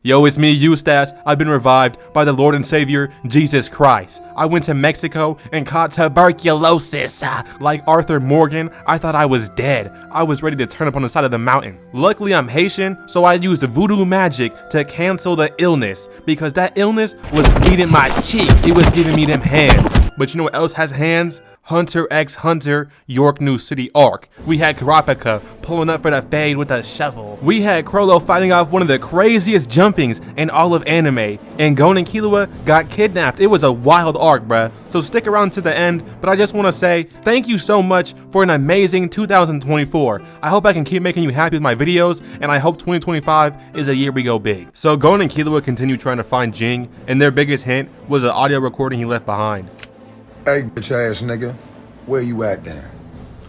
Yo, it's me, Eustace. I've been revived by the Lord and Savior, Jesus Christ. I went to Mexico and caught tuberculosis. Like Arthur Morgan, I thought I was dead. I was ready to turn up on the side of the mountain. Luckily, I'm Haitian, so I used voodoo magic to cancel the illness, because that illness was eating my cheeks. He was giving me them hands. But you know what else has hands? Hunterxhunter, Yorknew City Arc. We had Kurapika pulling up for the fade with a shovel. We had Krollo fighting off one of the craziest jumpings in all of anime. And Gon and Killua got kidnapped. It was a wild arc, bruh. So stick around to the end, but I just want to say thank you so much for an amazing 2024. I hope I can keep making you happy with my videos, and I hope 2025 is a year we go big. So Gon and Killua continue trying to find Jing, and their biggest hint was an audio recording he left behind. Hey, bitch ass nigga, where you at then?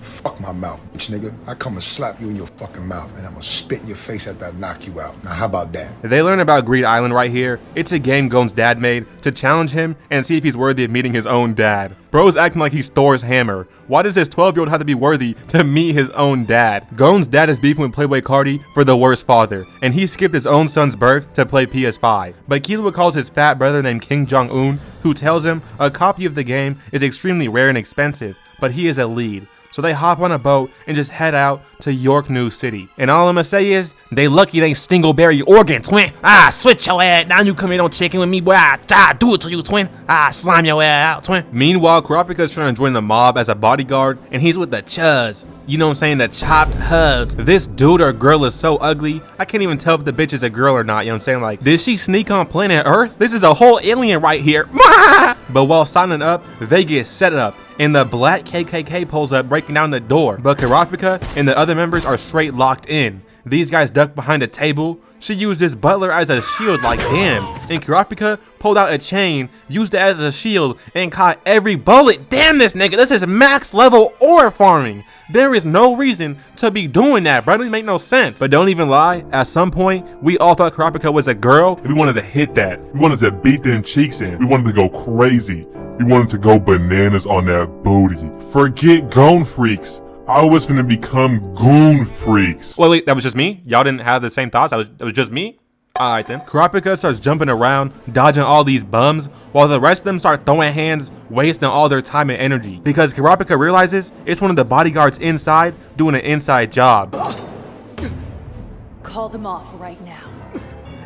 Fuck my mouth, bitch nigga. I come and slap you in your fucking mouth, and I'ma spit in your face after I knock you out. Now how about that? They learn about Greed Island right here. It's a game Gon's dad made to challenge him and see if he's worthy of meeting his own dad. Bro's acting like he's Thor's hammer. Why does this 12-year-old have to be worthy to meet his own dad? Gon's dad is beefing with Playboy Cardi for the worst father, and he skipped his own son's birth to play PS5. But Killua calls his fat brother named King Jong-un, who tells him a copy of the game is extremely rare and expensive, but he is a lead. So they hop on a boat and just head out to Yorknew City. And all I'ma say is, they lucky they Stingleberry Oregon, twin. Switch your ass. Now you come in on chicken with me, boy. Do it to you, twin. Slime your ass out, twin. Meanwhile, Kurapika's trying to join the mob as a bodyguard, and he's with the Chuz. You know what I'm saying? The chopped huz. This dude or girl is so ugly, I can't even tell if the bitch is a girl or not. You know what I'm saying? Like, did she sneak on planet Earth? This is a whole alien right here. But while signing up, they get set up, and the black KKK pulls up, breaking down the door. But Kurapika and the other members are straight locked in. These guys duck behind a table. She used this butler as a shield, like damn. And Kurapika pulled out a chain, used it as a shield, and caught every bullet. Damn this nigga, this is max level ore farming. There is no reason to be doing that, bro. It doesn't make no sense. But don't even lie, at some point, we all thought Kurapika was a girl. We wanted to hit that. We wanted to beat them cheeks in. We wanted to go crazy. We wanted to go bananas on that booty. Forget Gon freaks. I was gonna become goon freaks. Wait, that was just me? Y'all didn't have the same thoughts? That was just me? Alright then. Kurapika starts jumping around, dodging all these bums, while the rest of them start throwing hands, wasting all their time and energy. Because Kurapika realizes it's one of the bodyguards inside doing an inside job. Call them off right now.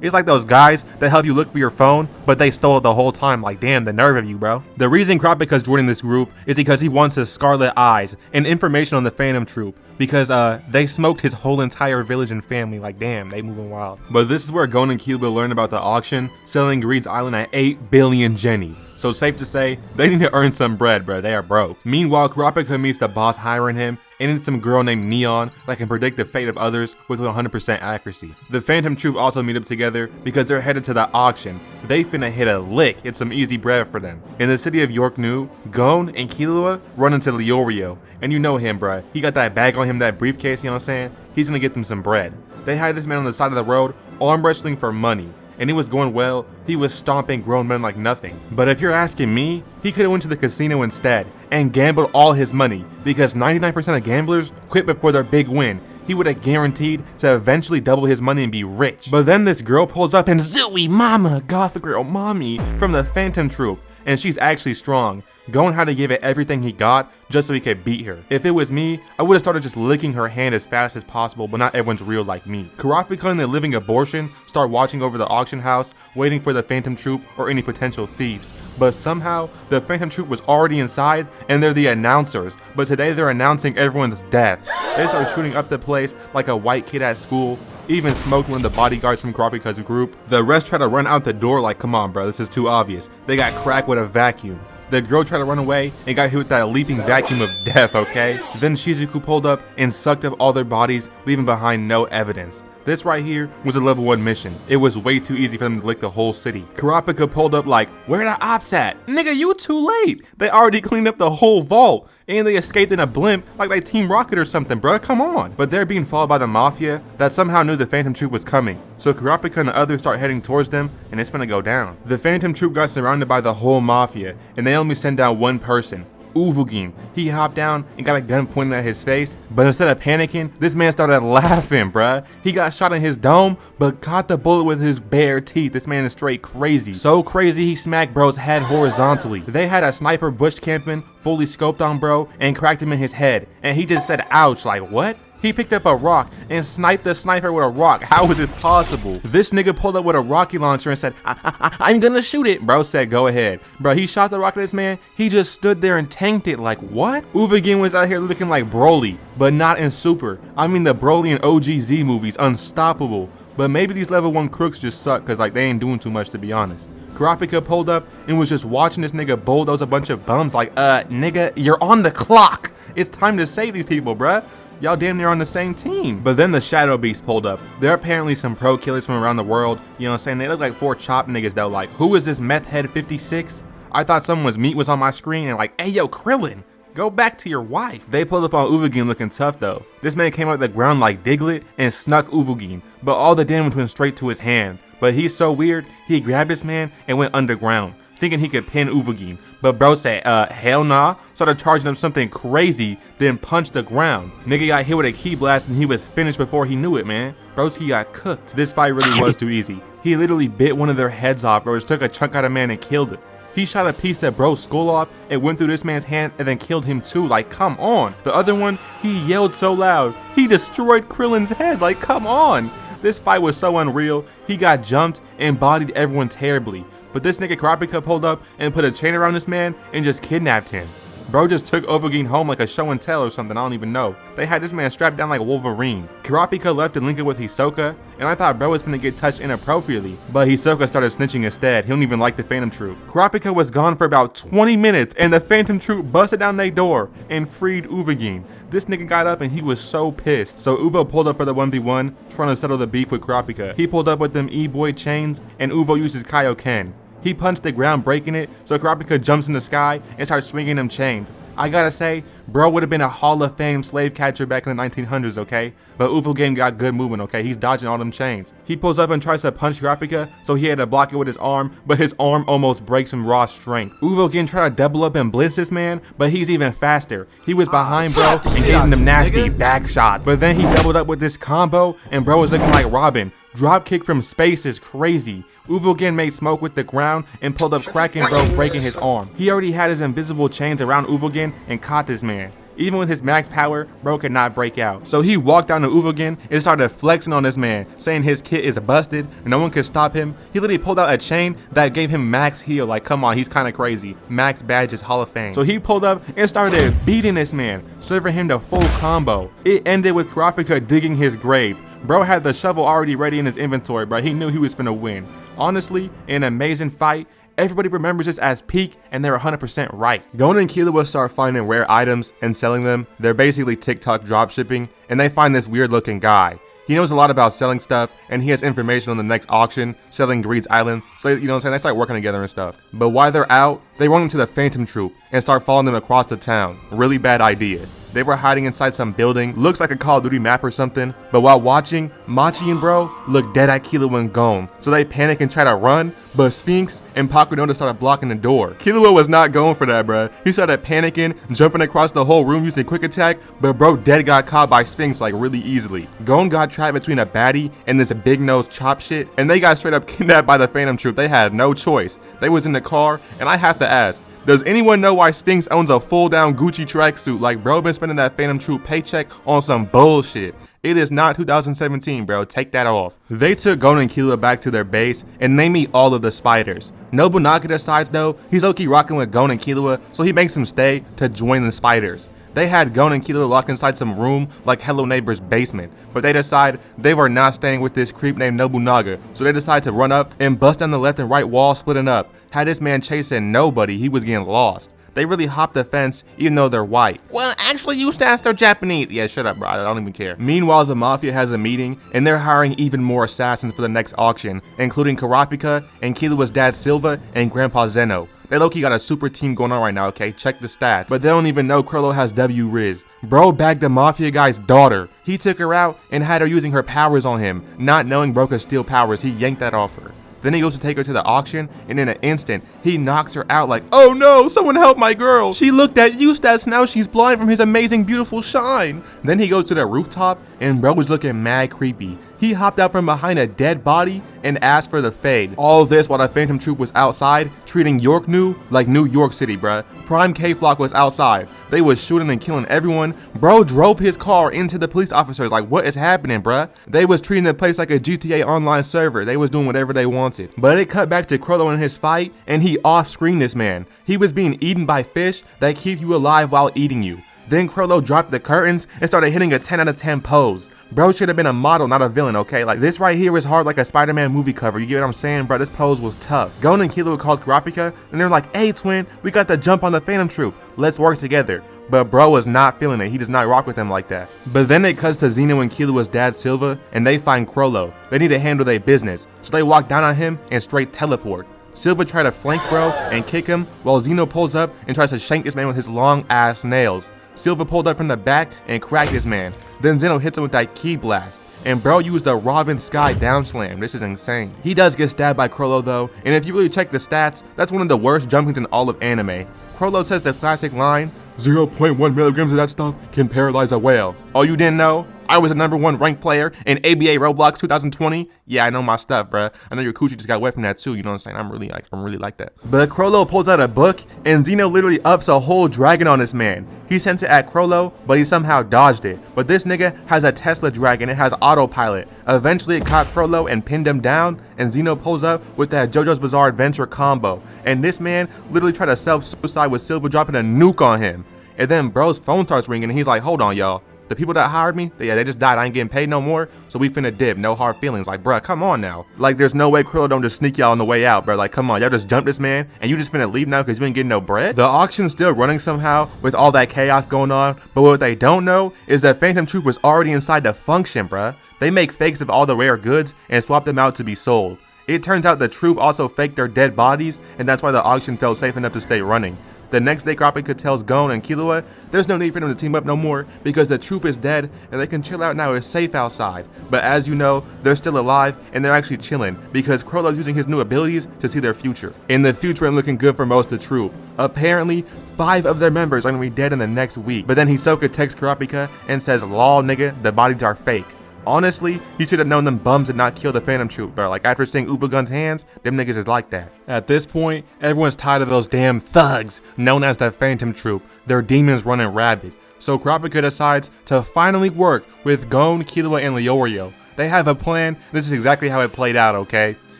It's like those guys that help you look for your phone, but they stole it the whole time. Like, damn, the nerve of you, bro. The reason Kurapika's joining this group is because he wants his Scarlet Eyes and information on the Phantom Troupe, because they smoked his whole entire village and family. Like, damn, they moving wild. But this is where Gon and Killua learn about the auction, selling Greed's Island at 8 billion Jenny. So safe to say, they need to earn some bread, bro. They are broke. Meanwhile, Kurapika meets the boss hiring him, and it's some girl named Neon that can predict the fate of others with 100% accuracy. The Phantom Troupe also meet up together because they're headed to the auction. They finna hit a lick. It's some easy bread for them. In the city of Yorknew, Gon and Killua run into Leorio, and you know him, bruh. He got that bag on him, that briefcase, you know what I'm saying? He's gonna get them some bread. They had this man on the side of the road, arm wrestling for money. And it was going well. He was stomping grown men like nothing. But if you're asking me, he could have went to the casino instead and gambled all his money, because 99% of gamblers quit before their big win. He would have guaranteed to eventually double his money and be rich. But then this girl pulls up, and Zooey Mama, goth girl mommy from the Phantom Troupe, and she's actually strong. Gon had to give it everything he got just so he could beat her. If it was me, I would have started just licking her hand as fast as possible, but not everyone's real like me. Kurapika and the living abortion start watching over the auction house, waiting for the Phantom Troupe or any potential thieves. But somehow, the Phantom Troupe was already inside, and they're the announcers. But today they're announcing everyone's death. They start shooting up the place like a white kid at school, even smoked one of the bodyguards from Kurapika's group. The rest try to run out the door like, come on bro, this is too obvious. They got cracked with a vacuum. The girl tried to run away and got hit with that leaping vacuum of death, okay? Then Shizuku pulled up and sucked up all their bodies, leaving behind no evidence. This right here was a level 1 mission. It was way too easy for them to lick the whole city. Kurapika pulled up like, where the ops at? Nigga, you too late. They already cleaned up the whole vault, and they escaped in a blimp like they Team Rocket or something, bruh, come on. But they're being followed by the Mafia that somehow knew the Phantom Troupe was coming. So Kurapika and the others start heading towards them, and it's gonna go down. The Phantom Troupe got surrounded by the whole Mafia, and they only send down one person. Uvogin. He hopped down and got a gun pointed at his face, but instead of panicking, this man started laughing, bruh. He got shot in his dome, but caught the bullet with his bare teeth. This man is straight crazy. So crazy, he smacked bro's head horizontally. They had a sniper bush camping, fully scoped on bro, and cracked him in his head. And he just said, ouch, like what? He picked up a rock and sniped the sniper with a rock. How is this possible? This nigga pulled up with a rocket launcher and said, I'm gonna shoot it. Bro said, go ahead. Bro, he shot the rocket at this man. He just stood there and tanked it like, what? Uvogin was out here looking like Broly, but not in Super. I mean the Broly and OGZ movies, unstoppable. But maybe these level 1 crooks just suck cause like they ain't doing too much, to be honest. Kurapika pulled up and was just watching this nigga bulldoze a bunch of bums like, nigga, you're on the clock. It's time to save these people, bruh. Y'all damn near on the same team. But then the Shadow Beast pulled up. They're apparently some pro killers from around the world. You know what I'm saying? They look like 4 chop niggas though. Like, who is this meth head 56? I thought someone's meat was on my screen and like, hey yo, Krillin, go back to your wife. They pulled up on Uvogin looking tough though. This man came out of the ground like Diglett and snuck Uvogin, but all the damage went straight to his hand. But he's so weird, he grabbed this man and went underground, thinking he could pin Uvogin. But bro said, hell nah, started charging him something crazy, then punched the ground. Nigga got hit with a key blast and he was finished before he knew it, man. Broski got cooked. This fight really was too easy. He literally bit one of their heads off, bro, just took a chunk out of man and killed it. He shot a piece of bro's skull off and went through this man's hand and then killed him too, like come on. The other one, he yelled so loud, he destroyed Krillin's head, like come on. This fight was so unreal, he got jumped and bodied everyone terribly. But this nigga Kurapika pulled up and put a chain around this man and just kidnapped him. Bro just took Uvogin home like a show and tell or something, I don't even know. They had this man strapped down like Wolverine. Kurapika left to link up with Hisoka, and I thought bro was gonna get touched inappropriately, but Hisoka started snitching instead. He don't even like the Phantom Troupe. Kurapika was gone for about 20 minutes, and the Phantom Troupe busted down their door and freed Uvogin. This nigga got up and he was so pissed. So Uvo pulled up for the 1v1, trying to settle the beef with Kurapika. He pulled up with them E-boy chains, and Uvo used his Kaioken. He punched the ground, breaking it, so Kurapika jumps in the sky and starts swinging them chains. I gotta say, bro would have been a Hall of Fame slave catcher back in the 1900s, okay? But Uvogin got good movement, okay? He's dodging all them chains. He pulls up and tries to punch Kurapika, so he had to block it with his arm, but his arm almost breaks from raw strength. Uvogin tried to double up and blitz this man, but he's even faster. He was behind bro and gave him them nasty back shots. But then he doubled up with this combo, and bro was looking like Robin. Drop kick from space is crazy. Uvogin made smoke with the ground and pulled up, cracking bro, breaking his arm. He already had his invisible chains around Uvogin and caught this man. Even with his max power, bro could not break out. So he walked down to Uvogin and started flexing on this man, saying his kit is busted, no one could stop him. He literally pulled out a chain that gave him max heal, like come on, he's kinda crazy. Max badges, Hall of Fame. So he pulled up and started beating this man, serving him the full combo. It ended with Kurapika digging his grave. Bro had the shovel already ready in his inventory, bro. He knew he was finna win. Honestly, an amazing fight. Everybody remembers this as peak, and they're 100% right. Gon and Killua start finding rare items and selling them. They're basically TikTok dropshipping, and they find this weird looking guy. He knows a lot about selling stuff, and he has information on the next auction, selling Greed's Island, so you know what I'm saying, they start working together and stuff. But while they're out, they run into the Phantom Troupe and start following them across the town. Really bad idea. They were hiding inside some building, looks like a Call of Duty map or something, but while watching, Machi and bro look dead at Killua and Gon, so they panic and try to run, but Sphinx and Pakunoda started blocking the door. Killua was not going for that, bruh. He started panicking, jumping across the whole room using quick attack, but bro dead got caught by Sphinx like really easily. Gon got trapped between a baddie and this big nose chop shit, and they got straight up kidnapped by the Phantom Troupe. They had no choice. They was in the car, and I have to ask, does anyone know why Sphinx owns a full down Gucci tracksuit? Like bro been spending that Phantom Troupe paycheck on some bullshit. It is not 2017, bro. Take that off. They took Gon and Killua back to their base, and they meet all of the spiders. Nobunaga decides though, he's low-key rocking with Gon and Killua, so he makes them stay to join the spiders. They had Gon and Killua locked inside some room like Hello Neighbor's basement, but they decide they were not staying with this creep named Nobunaga, so they decide to run up and bust down the left and right wall, splitting up. Had this man chasing nobody, he was getting lost. They really hopped the fence even though they're white. Well, actually you stats they're Japanese. Yeah, shut up, bro. I don't even care. Meanwhile, the Mafia has a meeting and they're hiring even more assassins for the next auction, including Kurapika and Killua's dad Silva and Grandpa Zeno. They low-key got a super team going on right now, okay? Check the stats. But they don't even know Krollo has W Riz. Bro bagged the Mafia guy's daughter. He took her out and had her using her powers on him. Not knowing bro could steal powers, he yanked that off her. Then he goes to take her to the auction, and in an instant, he knocks her out like, oh no, someone help my girl. She looked at Eustace, now she's blind from his amazing beautiful shine. Then he goes to the rooftop, and bro was looking mad creepy. He hopped out from behind a dead body and asked for the fade. All this while the Phantom Troupe was outside, treating Yorknew like New York City, bruh. Prime K-Flock was outside. They was shooting and killing everyone. Bro drove his car into the police officers like, what is happening, bruh? They was treating the place like a GTA online server. They was doing whatever they wanted. But it cut back to Krollo in his fight, and he off-screened this man. He was being eaten by fish that keep you alive while eating you. Then Krollo dropped the curtains and started hitting a 10 out of 10 pose. Bro should have been a model, not a villain, okay? Like, this right here was hard like a Spider-Man movie cover. You get what I'm saying, bro? This pose was tough. Gon and Killua called Kurapika, and they're like, hey, twin, we got the jump on the Phantom Troupe. Let's work together. But bro was not feeling it. He does not rock with them like that. But then it cuts to Zeno and Killua's dad, Silva, and they find Krollo. They need to handle their business. So they walk down on him and straight teleport. Silva tried to flank bro and kick him, while Zeno pulls up and tries to shank this man with his long ass nails. Silva pulled up from the back and cracked his man. Then Zeno hits him with that ki blast. And bro used a Robin Sky down slam. This is insane. He does get stabbed by Krollo though, and if you really check the stats, that's one of the worst jumpings in all of anime. Krollo says the classic line, 0.1 milligrams of that stuff can paralyze a whale. Oh, you didn't know? I was a #1 ranked player in ABA Roblox 2020. Yeah, I know my stuff, bruh. I know your coochie just got wet from that too, you know what I'm saying? I'm really like that. But Krollo pulls out a book, and Zeno literally ups a whole dragon on this man. He sends it at Krollo, but he somehow dodged it. But this nigga has a Tesla dragon, it has autopilot. Eventually it caught Krollo and pinned him down, and Zeno pulls up with that JoJo's Bizarre Adventure combo. And this man literally tried to self-suicide with Silva dropping a nuke on him. And then bro's phone starts ringing, and he's like, hold on, y'all. The people that hired me, they just died. I ain't getting paid no more, so we finna dip. No hard feelings. Like, bruh, come on now. Like, there's no way Krollo don't just sneak y'all on the way out, bruh. Like, come on. Y'all just jumped this man, and you just finna leave now because you ain't getting no bread? The auction's still running somehow with all that chaos going on, but what they don't know is that Phantom Troupe was already inside the function, bruh. They make fakes of all the rare goods and swap them out to be sold. It turns out the troupe also faked their dead bodies, and that's why the auction felt safe enough to stay running. The next day, Kurapika tells Gon and Killua there's no need for them to team up no more because the troupe is dead and they can chill out now. It's safe outside. But as you know, they're still alive and they're actually chilling because Krollo's using his new abilities to see their future. In the future, and looking good for most of the troupe. Apparently, 5 of their members are gonna be dead in the next week. But then Hisoka texts Kurapika and says, lol nigga, the bodies are fake. Honestly, he should have known them bums did not kill the Phantom Troupe, bro. Like, after seeing Uvogin's hands, them niggas is like that. At this point, everyone's tired of those damn thugs known as the Phantom Troupe. Their demons running rabid. So Kurapika decides to finally work with Gon, Killua, and Leorio. They have a plan. This is exactly how it played out, okay?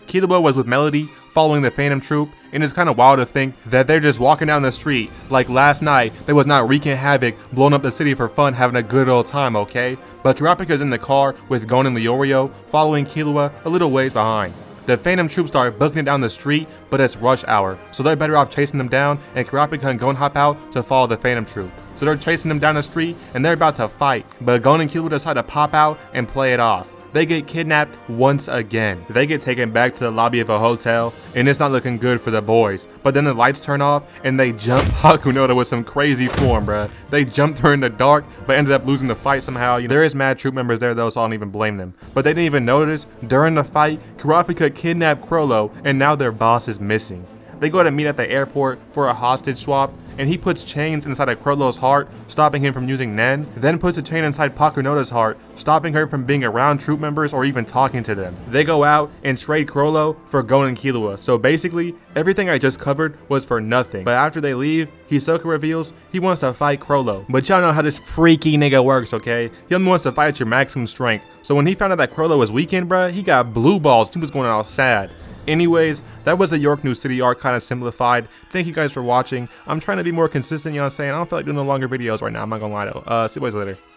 Killua was with Melody, following the Phantom Troupe, and it's kind of wild to think that they're just walking down the street like last night they was not wreaking havoc, blowing up the city for fun, having a good old time, okay? But Kurapika's in the car with Gon and Leorio, following Killua a little ways behind. The Phantom Troupe start booking it down the street, but it's rush hour, so they're better off chasing them down, and Kurapika and Gon hop out to follow the Phantom Troupe. So they're chasing them down the street, and they're about to fight, but Gon and Killua decide to pop out and play it off. They get kidnapped once again. They get taken back to the lobby of a hotel, and it's not looking good for the boys. But then the lights turn off, and they jump Hakunoda with some crazy form, bruh. They jumped her in the dark, but ended up losing the fight somehow. There is mad troop members there though, so I don't even blame them. But they didn't even notice, during the fight, Kurapika kidnapped Krollo, and now their boss is missing. They go to meet at the airport for a hostage swap, and he puts chains inside of Krollo's heart, stopping him from using Nen, then puts a chain inside Pakunoda's heart, stopping her from being around troop members or even talking to them. They go out and trade Krollo for Gon and Killua. So basically, everything I just covered was for nothing. But after they leave, Hisoka reveals he wants to fight Krollo. But y'all know how this freaky nigga works, okay? He only wants to fight at your maximum strength. So when he found out that Krollo was weakened, bruh, he got blue balls. He was going all sad. Anyways, that was the Yorknew City arc, kind of simplified. Thank you guys for watching. I'm trying to be more consistent, you know what I'm saying? I don't feel like doing no longer videos right now, I'm not gonna lie though. See you guys later.